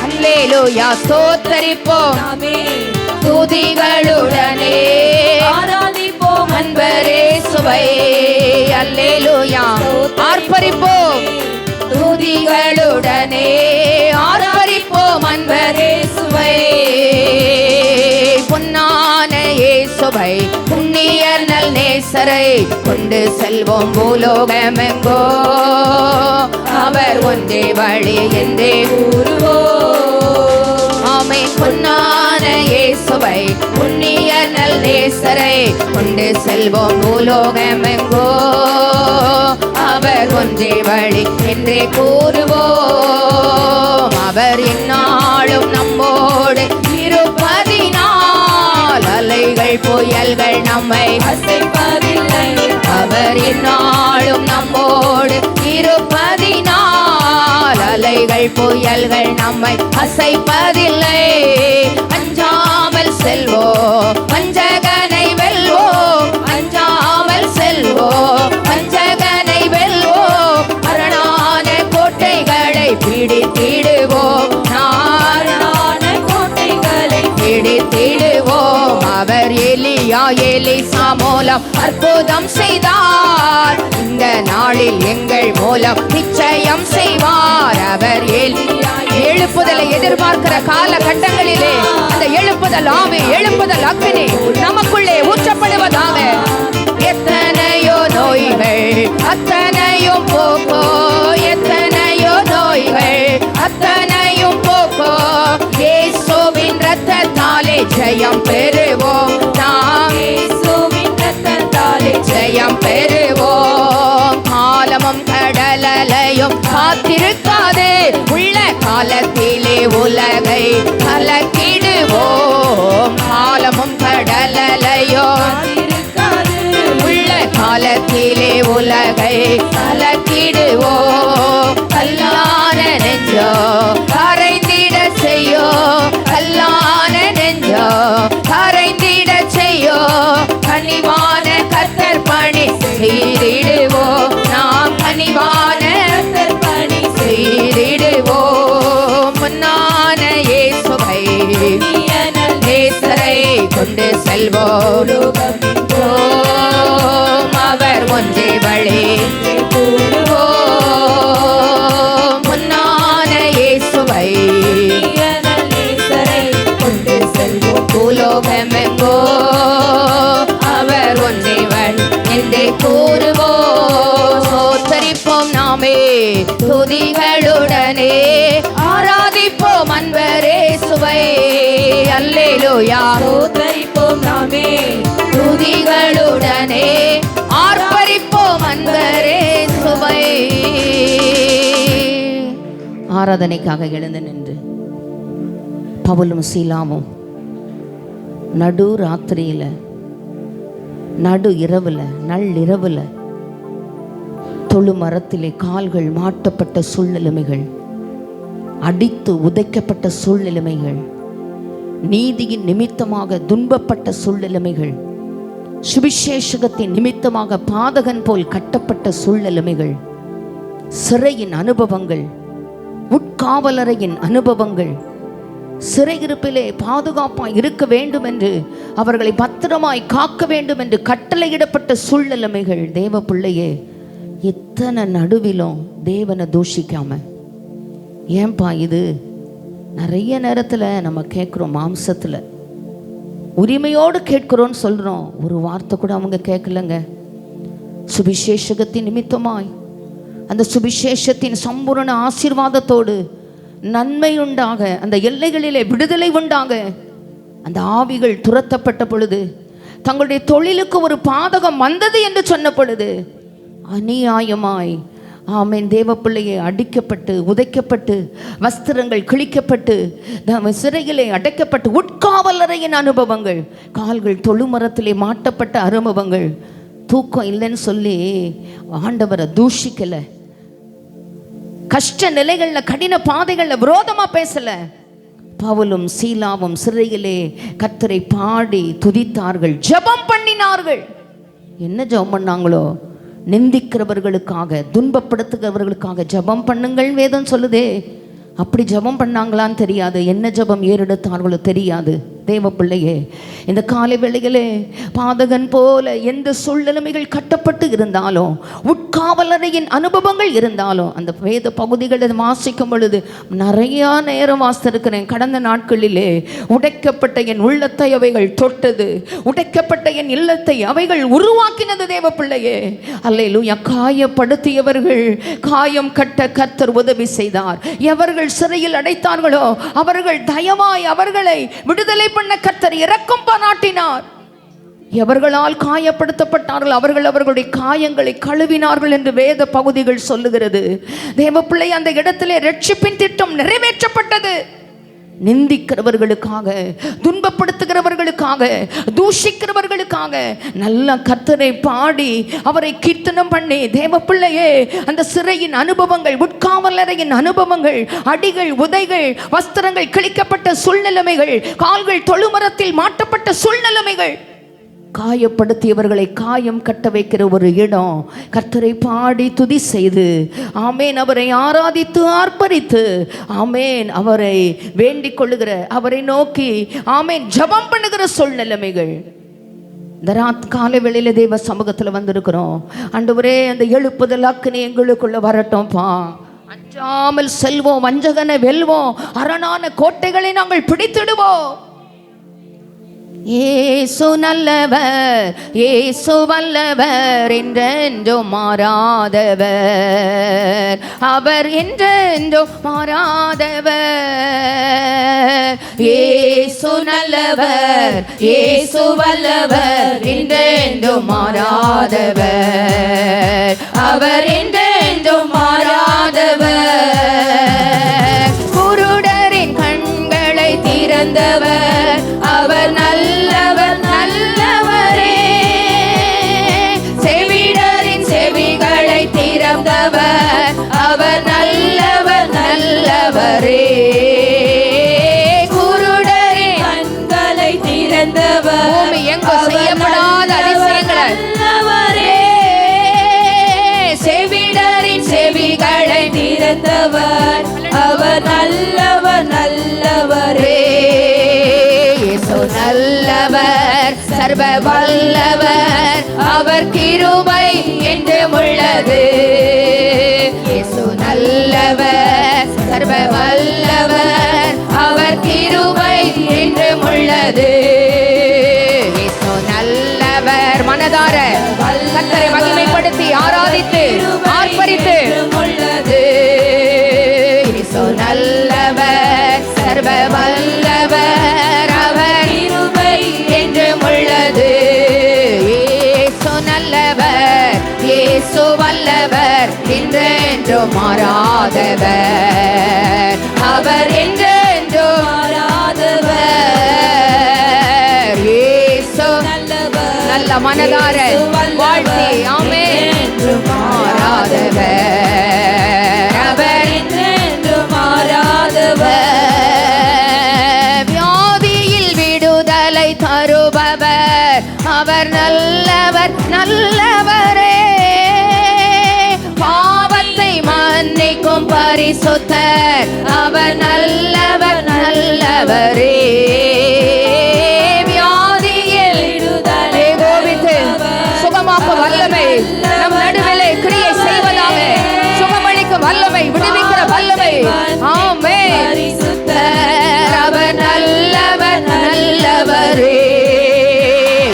அல்லேலூயா. சோத்தரிப்போம் நாமே துதிகளுடனே ஆராதிப்போம் அன்பரேசுவை அல்லேலூயா. ஆர்ப்பரிப்போம் துதிகளுடனே ஆர்ப்பரிப்போம் அன்பரேசுவை. பொன்னான இயேசுவை புண்ணியர் நல் நேசரை கொண்டு செல்வோம் பூலோகமெங்கோ, அவர் ஒன்றே வழி என்றே கூறுவோம். ஆமே பொன்னான இயேசுவை புண்ணியர் நல் நேசரை கொண்டு செல்வோம் பூலோகமெங்கோ, அவர் ஒன்றே வழி என்றே கூறுவோம். அவர் இந்நாளும் நம்மோடு இருப்பதினால் அலைகள் புயல்கள் நம்மை அசைப்பதில்லை, அவர் இந்நாளும் நம்மோடு இருப்பதினால் அலைகள் புயல்கள் நம்மை அசைப்பதில்லை. அஞ்சாமல் செல்வோம் வஞ்சகனை வெல்வோம், அஞ்சாமல் செல்வோம் வஞ்சகனை வெல்வோம், அரணான கோட்டைகளை பிடித்திடுவோம், நாரணான கோட்டைகளை பிடித்திடுவோம். அவர் எலியா எலிசா மூலம் அற்புதம் செய்தார், இந்த நாளில் எங்கள் மூலம் நிச்சயம் செய்வார். அவர் எலியா எழுப்புதலை எதிர்பார்க்கிற காலகட்டங்களிலே அந்த எழுப்புதல் ஆவி, எழுப்புதல் அக்கினி நமக்குள்ளே ஊற்றப்படுவதாக. எத்தனையோ நோய்கள் அத்தனையும் போக்கோ, எத்தனையோ நோய்கள் அத்தனையும் போக்கோ, இயேசுவின் இரத்தத்தாலே ஜெயம் பெறுவோம், நாம் இயேசுவின் இரத்தத்தாலே ஜெயம் பெறுவோம். காலமும் கடலையும் காத்திருக்காதே, உள்ள காலத்திலே உலகை கலக்கிடுவோம். காலமும் கடலையும் இருக்காது, உள்ள காலத்திலே உலகை கலக்கிடுவோம். கல்லான நெஞ்சோ கரைந்திட செய்யோ, கல்லான நெஞ்சோ கரைந்திட செய்யோ, கனிவான கர்த்தர் பணி செய்திடுவோம், நாம் கனிவான கர்த்தர் பணி செய்திடுவோம். முன்னான இயேசுவை நேசரை கொண்டு செல்வோம், அவர் ஒன்றே வழி கூறுவோம். முன்னான இயேசுவை நேசரை கொண்டு செல்வோம் பூலோகமெங்கோ, அவர் ஒன்றே வழி என்றே கூறுவோம். சோத்தரிப்போம் நாமே துதிகளுடனே ஆராதிப்போம் அன்பரே அல்லேலூயா. ஸ்தோத்தரிப்போம் நாமே துதிகளுடனே ஆர்ப்பரிப்போம் அன்பரே சுவை. ஆராதனைக்காக எழுந்து நின்று பவுலும் சீலாவும் நடு ராத்திரியில, நடு இரவுல, நள்ளிரவுல தொழு மரத்திலே கால்கள் மாட்டப்பட்ட சூழ்நிலைமைகள், அடித்து உதைக்கப்பட்ட சூழ்நிலைமைகள், நீதியின் நிமித்தமாக துன்பப்பட்ட சூழ்நிலைமைகள், சுவிசேஷகத்தின் நிமித்தமாக பாதகன் போல் கட்டப்பட்ட சூழ்நிலைமைகள், சிறையின் அனுபவங்கள், உட்காவலறையின் அனுபவங்கள், சிறையிருப்பிலே பாதுகாப்பாய் இருக்க வேண்டும் என்று, அவர்களை பத்திரமாய் காக்க வேண்டும் என்று கட்டளையிடப்பட்ட சூழ்நிலைமைகள். தேவ பிள்ளையே, இத்தனை நடுவிலும் தேவனை தூஷிக்காம, ஏன்பா இது நிறைய நேரத்தில் நம்ம கேட்குறோம், மாம்சத்தில் உரிமையோடு கேட்குறோன்னு சொல்கிறோம், ஒரு வார்த்தை கூட அவங்க கேட்கலங்க. சுவிசேஷகத்தின் நிமித்தமாய் அந்த சுவிசேஷத்தின் சம்பூரண ஆசீர்வாதத்தோடு நன்மை உண்டாக, அந்த எல்லைகளிலே விடுதலை உண்டாக, அந்த ஆவிகள் துரத்தப்பட்ட பொழுது, தங்களுடைய தொழிலுக்கு ஒரு பாதகம் வந்தது என்று சொன்ன பொழுது அநியாயமாய் ஆமேன் தேவ பிள்ளையை அடிக்கப்பட்டு உதைக்கப்பட்டு வஸ்திரங்கள் கிழிக்கப்பட்டு சிறையிலே அடைக்கப்பட்டு உட்காவலறையின் அனுபவங்கள், கால்கள் தொழுமரத்திலே மாட்டப்பட்ட அனுபவங்கள். தூக்கம் இல்லைன்னு சொல்லி ஆண்டவரை தூஷிக்கலை, கஷ்ட நிலைகள்ல கடின பாதைகள்ல விரோதமா பேசல. பவுலும் சீலாவும் சிறையிலே கர்த்தரை பாடி துதித்தார்கள், ஜெபம் பண்ணினார்கள். என்ன ஜெபம் பண்ணாங்களோ? நிந்திக்கிறவர்களுக்காக, துன்பப்படுத்துகிறவர்களுக்காக ஜெபம் பண்ணுங்கள் வேதம் சொல்லுதே. அப்படி ஜெபம் பண்ணாங்களான்னு தெரியாது, என்ன ஜெபம் ஏறெடுத்தார்களோ தெரியாது. தேவ பிள்ளையே, இந்த காலை வேளையிலே பாதகன் போல எந்த சூழ்நிலைமைகள் கட்டப்பட்டு இருந்தாலும், உட்காவலறையின் அனுபவங்கள் இருந்தாலும், அந்த வேத பகுதிகளை வாசிக்கும் பொழுது நிறையா நேரம் வாசித்திருக்கிறேன். கடந்த நாட்களிலே உடைக்கப்பட்ட என் உள்ளத்தை அவைகள் தொட்டது, உடைக்கப்பட்ட என் இல்லத்தை அவைகள் உருவாக்கினது. தேவ பிள்ளையே, அல்லேலூயா. காயப்படுத்தியவர்கள் காயம் கட்ட கர்த்தர் உதவி செய்தார். எவர்கள் சிறையில் அடைத்தார்களோ அவர்கள் தயவாய் அவர்களை விடுதலை பண்ண கர்த்தர் இரக்கம் பாராட்டினார். எவர்களால் காயப்படுத்தப்பட்டார்கள் அவர்கள் அவர்களுடைய காயங்களை கழுவினார்கள் என்று வேத பகுதிகள் சொல்லுகிறது. தேவ பிள்ளை, அந்த இடத்திலே ரட்சிப்பின் திட்டம் நிறைவேற்றப்பட்டது. நிந்திக்கிறவர்களுக்காக, துன்பப்படுத்துகிறவர்களுக்காக, தூஷிக்கிறவர்களுக்காக நல்ல கர்த்தரை பாடி அவரை கீர்த்தனம் பண்ணி, தேவ பிள்ளையே, அந்த சிறையின் அனுபவங்கள், உட்காவலறையின் அனுபவங்கள், அடிகள் உதைகள், வஸ்திரங்கள் கிழிக்கப்பட்ட சூழ்நிலைமைகள், கால்கள் தொழுமரத்தில் மாட்டப்பட்ட சூழ்நிலைமைகள், காயப்படுத்தியவர்களை காயம் கட்ட வைக்கிற ஒரு இடம். கர்த்தரை பாடி துதி செய்து, ஆமேன், அவரை ஆராதித்து ஆர்ப்பரித்து, ஆமேன், அவரை வேண்டிக் கொள்ளுகிற, அவரை நோக்கி ஆமேன் ஜெபம் பண்ணுகிற சூழ்நிலைமைகள். இந்த காலை வேளையில தேவ சமூகத்தில் வந்திருக்கிறோம். ஆண்டவரே, அந்த எழுப்புதல் அக்கினி எங்களுக்குள்ள வரட்டும்பா. அஞ்சாமல் செல்வோம், வஞ்சகனை வெல்வோம், அரணான கோட்டைகளை நாங்கள் பிடித்திடுவோம். இயேசு நல்லவர், இயேசு வல்லவர், என்றென்றும் மாறாதவர், அவர் என்றென்றும் மாறாதவர். இயேசு நல்லவர், இயேசு வல்லவர், என்றென்றும் மாறாதவர், அவர் என்றென்றும் மாறாதவர். குருடரின் கண்களை திறந்தவர், அவர் நல்லவர் நல்லவரே. செவிடரின் செவிகளை திறந்தவர், அவர் நல்லவர் நல்லவரே. குருடரின் கண்களை திறந்தவர், பூமி எங்கும் செய்யப்படாத அதிசயங்களை நல்லவரே. செவிடரின் செவிகளை திறந்தவர், அவர் நல்லவர் நல்லவரே. நல்லவர், சர்வ வல்லவர், அவர் கிருபை என்றும் உள்ளது. இயேசு நல்லவர், சர்வ வல்லவர், அவர் கிருபை என்றும் உள்ளது. இயேசு நல்லவர். மனதார கர்த்தரை மகிமைப்படுத்தி ஆராதித்து ஆர்ப்பரித்து உள்ளது. இயேசு நல்லவர், சர்வ வல்லவர், அவர் மாறாதவர், அவர் என்றென்றும் மாறாதவர். இயேசு நல்ல மனதார வாழ்த்தி ஆமென். மாறாதவர், அவர் என்றென்றும் மாறாதவர். வியாதியில் விடுதலை தருபவர், அவர் நல்லவர் நல்லவரே. பாவத்தை மன்னிக்கும் பரிசுத்தர், அவர் நல்லவர் நல்லவரே. வியாதியில் விடுதலை கோபித்து சுகமாக்க வல்லமை நம் நடுவிலே கிரியை செய்வதாக. சுகமளிக்க வல்லமை, விடுவிக்கிற வல்லமை. ஆமென். அவர் நல்லவர் நல்லவரே.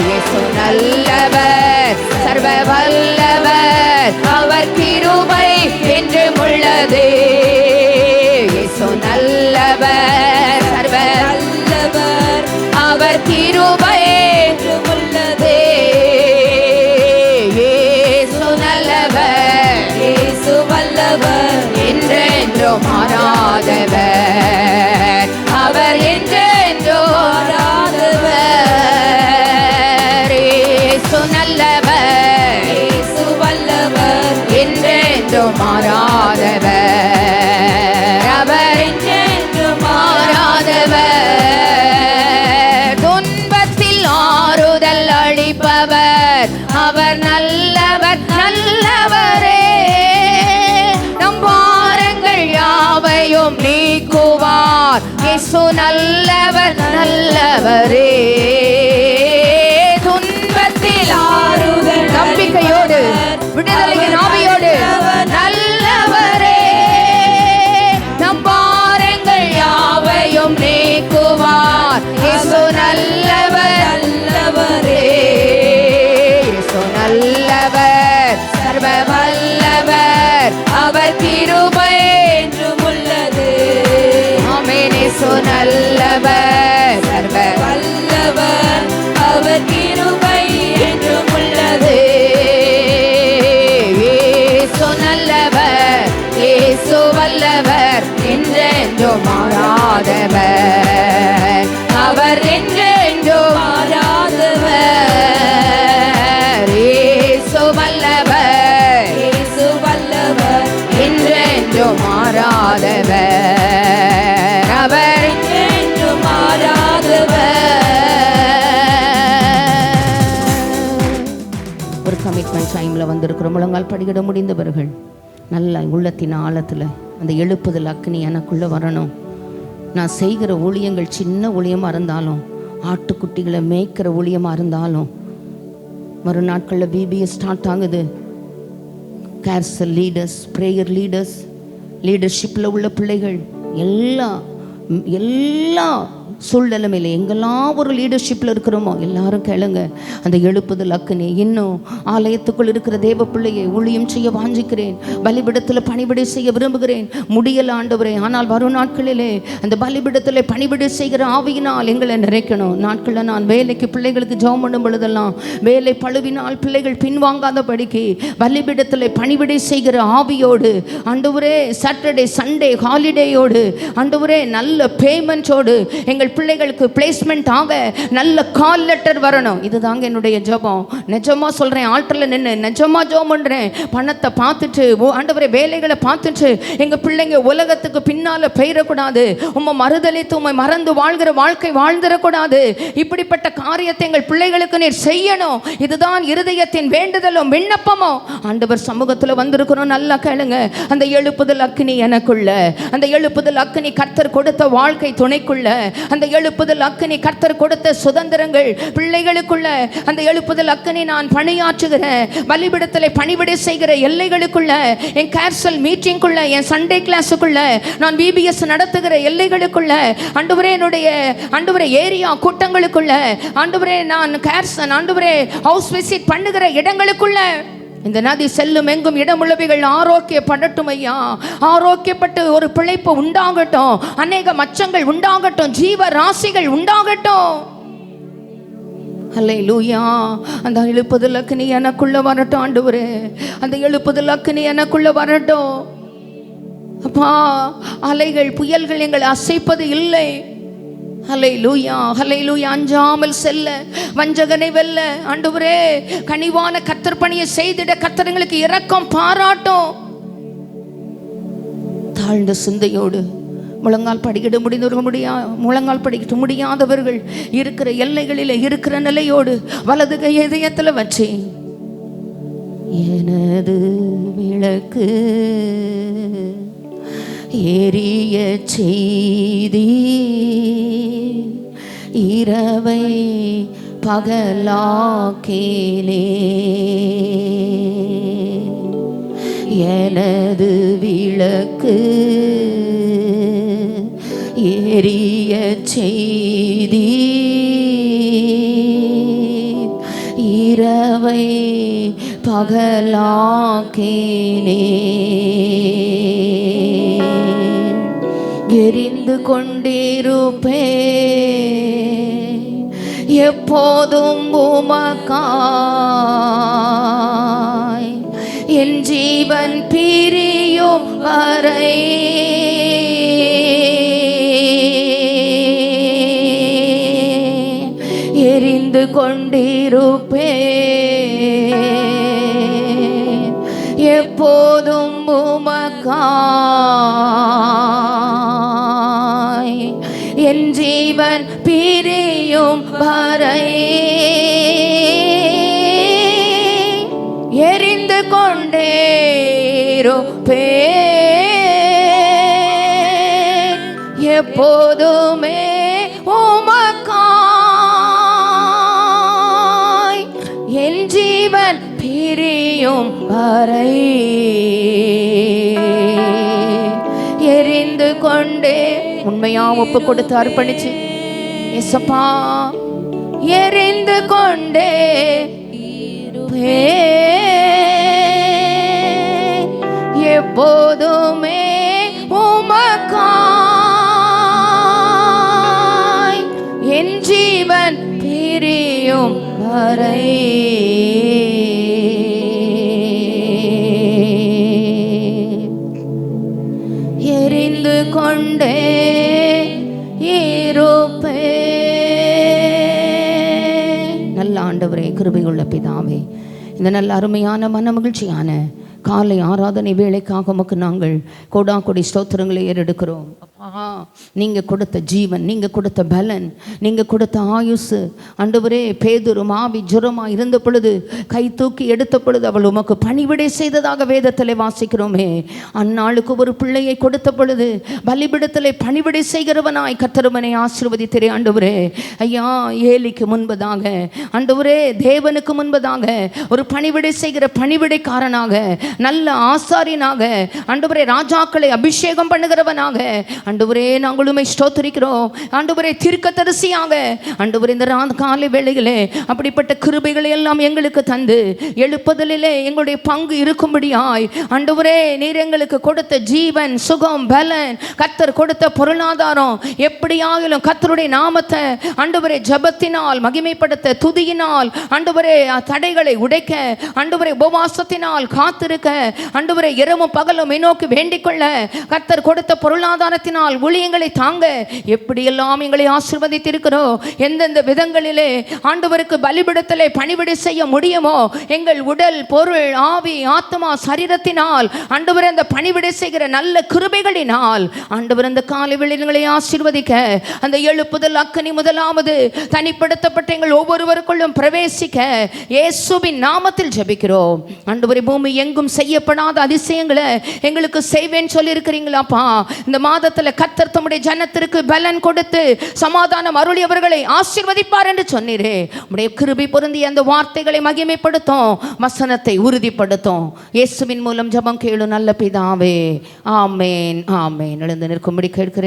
இயேசு நல்லவர், சர்வ வல்லவர், அவர் கிருபை என்றும் உள்ளதே. இயேசு நல்லவர், சர்வ வல்லவர், அவர் கிருபை என்றும் உள்ளதே. இயேசு நல்லவர், இயேசு வல்லவர், என்றென்றும் மாறாதவர், அவர் என்றென்றும் மாறாதவர். இயேசு நல்லவர், இயேசு வல்லவர், என்றென்றும் மாறாதவர், அவர் என்றென்றும் மாறாதவர். துன்பத்தில் ஆறுதல் அளிப்பவர், அவர் நல்லவர் நல்லவரே. நம் பாரங்கள் யாவையும் நீக்குவார், இயேசு நல்லவர் நல்லவரே. துன்பத்தில் ஆறுதல் நம்பிக்கையோடு விடுதலையின் ஆவியோடு நல்லவரே. நம் பாரங்கள் யாவையும் நீக்குவார், இயேசு நல்லவர் நல்லவரே. இயேசு நல்லவர், சர்வ வல்லவர், அவர் கிருபை என்றும் உள்ளது. ஆமென். இயேசு நல்லவர், சர்வ வல்லவர், அவர் கிருபை என்றும் உள்ளது. இயேசு நல்லவர், இயேசு வல்லவர், என்றென்றும் மாறாதவர், அவர் என்றென்றும் மாறாதவர். இயேசு வல்லவர், இயேசு வல்லவர், என்றென்றும் மாறாதவர், அவர் என்றென்றும் மாறாதவர். ஒரு கமிட்மெண்ட் டைமில் வந்திருக்கிறோம். முழங்கால் படிக்கிட முடிந்தவர்கள் நல்ல உள்ளத்தின் ஆழத்தில் அந்த எழுப்புதல் அக்னி எனக்குள்ளே வரணும். நான் செய்கிற ஊழியங்கள் சின்ன ஊழியமாக இருந்தாலும், ஆட்டுக்குட்டிகளை மேய்க்கிற ஊழியமாக இருந்தாலும், மறு நாட்களில் பிபிஎஸ் ஸ்டார்ட் ஆகுது. கேர்சல் லீடர்ஸ், ப்ரேயர் லீடர்ஸ், லீடர்ஷிப்பில் உள்ள பிள்ளைகள் எல்லா சூழ்நிலைமையில எங்கெல்லாம் ஒரு லீடர்ஷிப்பில் இருக்கிறோமோ எல்லாரும் கேளுங்க. அந்த எழுப்புதல் அக்னி இன்னும் ஆலயத்துக்குள் இருக்கிற தேவ பிள்ளையை ஊழியம் செய்ய வாஞ்சிக்கிறேன், பலிபிடத்தில் பணிவிடை செய்ய விரும்புகிறேன், முடியல ஆண்டவரே. ஆனால் வரும் நாட்களிலே அந்த பலிபிடத்தில் பணிவிடை செய்கிற ஆவியினால் எங்களை நிறைக்கணும். நாட்களில் நான் வேலைக்கு பிள்ளைகளுக்கு ஜெபம் பண்ணும் பொழுதெல்லாம் வேலை பழுவினால் பிள்ளைகள் பின்வாங்காதபடிக்கு பலிபிடத்தில் பணிவிடை செய்கிற ஆவியோடு ஆண்டவரே, சாட்டர்டே சண்டே ஹாலிடேயோடு ஆண்டவரே, நல்ல பேமெண்ட்டோடு எங்கள் பிள்ளைகளுக்கு பிளேஸ்மெண்ட் ஆக நல்ல கால் லெட்டர் வரணும். இதுதாங்க என்னுடைய ஜெபம். நிஜமாக சொல்கிறேன், ஆல்டரில் நின்று நிஜமாக ஜெபம் பண்ணுறேன். பணத்தை பார்த்துட்டு ஆண்டவரே, வேலைகளை பார்த்துட்டு எங்கள் பிள்ளைங்க உலகத்துக்கு பின்னால் பெயரக்கூடாது, உம்மை மறுதலித்து உம்மை மறந்து வாழ்கிற வாழ்க்கை வாழ்ந்துடக்கூடாது. இப்படிப்பட்ட காரியத்தை எங்கள் பிள்ளைகளுக்கு நீர் செய்யணும். இதுதான் இருதயத்தின் வேண்டுதலும் விண்ணப்பமும். ஆண்டவர் சமூகத்தில் வந்திருக்கிறோம். நல்லா கேளுங்க. அந்த எழுப்புதல் அக்னி எனக்குள்ள, அந்த எழுப்புதல் அக்னி கர்த்தர் கொடுத்த வாழ்க்கை துணைக்குள்ள, அந்த எழுப்புதல் அக்னி கர்த்தர் கொடுத்த சுதந்திரங்கள் பிள்ளைகளுக்குள்ள, அந்த எழுப்புதல் அக்னி நான் பணியாற்றுகிறேன் பலிபிடத்தில் பணிவிடை செய்கிற எல்லைகளுக்குள்ள, என் கேர்சல் மீட்டிங்குள்ள, என் சண்டே கிளாஸுக்குள்ள, நான் பிபிஎஸ் நடத்துகிற எல்லைகளுக்குள்ள, ஆண்டவரே என்னுடைய ஆண்டவரே ஏரியா கூட்டங்களுக்குள்ள, ஆண்டவரே நான் கேர்சல் ஆண்டவரே ஹவுஸ் விசிட் பண்ணுகிற இடங்களுக்குள்ள, இந்த நதி செல்லும் எங்கும் இடமுள்ளவைகள் ஆரோக்கியப்படட்டும் ஐயா. ஆரோக்கியப்பட்டு ஒரு பிழைப்பு உண்டாகட்டும், அநேக மச்சங்கள் உண்டாகட்டும், ஜீவ ராசிகள் உண்டாகட்டும். அல்லேலூயா. அந்த எழுப்புதல் அக்னி எனக்குள்ள வரட்டும் ஆண்டவரே. அந்த எழுப்புதல் அக்னி எனக்குள்ள வரட்டும். அப்பா, அலைகள் புயல்கள் எங்களை அசைப்பது இல்லை. ஹல்லேலூயா, ஹல்லேலூயா. அஞ்சாமல் செல்ல, வஞ்சகனை வெல்ல, ஆண்டவரே கனிவான கர்த்தர் பணியை செய்திட கர்த்தர் எங்களுக்கு இரக்கம் பாராட்டும். தாழ்ந்த சிந்தையோடு முழங்கால் படிக்கிட முழங்கால் படிக்கிட்டு முடியாதவர்கள் இருக்கிற எல்லைகளில் இருக்கிற நிலையோடு வலது கை இதயத்தில் வச்சு, எனது விளக்கு எரிய செய்தி இரவை பகலாக்கினே, எனது விளக்கு எரிய செய்தி இரவை பகலாக்கினே, எரிந்து கொண்டிருப்பே எப்போதும் உமக்காய், என் ஜீவன் பிரியும் வரை எரிந்து கொண்டிருப்பே எப்போதும் உமக்காய், என் ஜீவன் பிரியும் வரை எரிந்து கொண்டேருப்பே எப்போதுமே உமக்காய், என் ஜீவன் பிரியும் வரை எரிந்து கொண்டே. உண்மையா ஒப்பு கொடுத்து அர்ப்பணிச்சு, ஏசப்பா எரிந்து கொண்டே எப்போதுமே உமக்காய், என் ஜீவன் பிரியும் வரை எரிந்து கொண்டே இருப்பே. நல்ல ஆண்டவரே, கிருபையுள்ள பிதாவே, இந்த நல்ல அருமையான மனமகிழ்ச்சியான காலை ஆராதனை வேளைக்காக உமக்கு நாங்கள் கொடி ஸ்தோத்திரங்களை ஏறெடுக்கிறோம். அப்பா, நீங்கள் கொடுத்த ஜீவன், நீங்கள் கொடுத்த பலன், நீங்கள் கொடுத்த ஆயுசு, ஆண்டவரே பேதுரு மாவி ஜுரமாக இருந்த பொழுது கை தூக்கி எடுத்த பொழுது அவள் உமக்கு பணிவிடை செய்ததாக வேதத்தில் வாசிக்கிறோமே. அந்நாளுக்கு ஒரு பிள்ளையை கொடுத்த பொழுது பலிபிடத்தில் பணிவிடை செய்கிறவனாய் கர்த்தருமனை ஆசீர்வதித்தீரே. ஆண்டவரே ஐயா, ஏலிக்கு முன்பதாக, ஆண்டவரே தேவனுக்கு முன்பதாக ஒரு பணிவிடை செய்கிற பணிவிடைக்காரனாக, நல்ல ஆசாரியனாக, ஆண்டவரே ராஜாக்களை அபிஷேகம் பண்ணுகிறவனாக, ஆண்டவரே நாங்கள் உம்மை ஸ்தோத்திரிக்கிறோம். ஆண்டவரே தீர்க்கதரிசியாக, ஆண்டவரே இந்த காலை வேளையிலே அப்படிப்பட்ட கிருபைகளை எல்லாம் எங்களுக்கு தந்து எழுப்புதலிலே எங்களுடைய பங்கு இருக்கும்படியாய், ஆண்டவரே நீர் எங்களுக்கு கொடுத்த ஜீவன், சுகம், பலன், கர்த்தர் கொடுத்த பொருளாதாரம், எப்படியாகிலும் கர்த்தருடைய நாமத்தை ஆண்டவரே ஜபத்தினால் மகிமைப்படுத்த, துதியினால் ஆண்டவரே தடைகளை உடைக்க, ஆண்டவரே உபவாசத்தினால் காத்திருக்க, ஆண்டவரே இரவும் பகலும் நோக்கி வேண்டிக் கொள்ள, கர்த்தர் கொடுத்த பொருளாதாரத்தினால் ஊழியங்களை தாங்க எப்படியெல்லாம் எங்களை ஆசீர்வதித்திருக்கிறோம். எந்தெந்த விதங்களிலே ஆண்டவருக்கு பலிபிடத்திலே பணிவிடை செய்ய முடியுமோ, எங்கள் உடல், பொருள், ஆவி, ஆத்மா, சரீரத்தினால் ஆண்டவரே அந்த பணிவிடை செய்கிற நல்ல கிருபைகளினால் ஆண்டவர் அந்த காலை வேளைகளை ஆசீர்வதிக்க, அந்த எழுப்புதல் அக்கனி முதலாவது தனிப்படுத்தப்பட்ட எங்கள் ஒவ்வொருவருக்குள்ளும் பிரவேசிக்க இயேசுவின் நாமத்தில் ஜெபிக்கிறோம். ஆண்டவரே பூமி எங்கும் செய்யப்படாத அதிசயங்களை எங்களுக்கு செய்வேன் சொல்லி இருக்கிறீங்களாப்பா. இந்த மாதத்தில் கர்த்தர் தம்முடைய ஜனத்திற்கு பலன் கொடுத்து சமாதானம் அருளியவர்களை ஆசீர்வதிப்பார் என்று சொன்னீரே. உம்முடைய கிருபை பொருந்திய அந்த வார்த்தைகளை மகிமைப்படுத்தும், வசனத்தை உறுதிப்படுத்தும். இயேசுவின் மூலம் ஜெபம் கேளு நல்ல பிதாவே. ஆமேன், ஆமேன். எழுந்து நிற்கும்படி கேட்கிறேன்.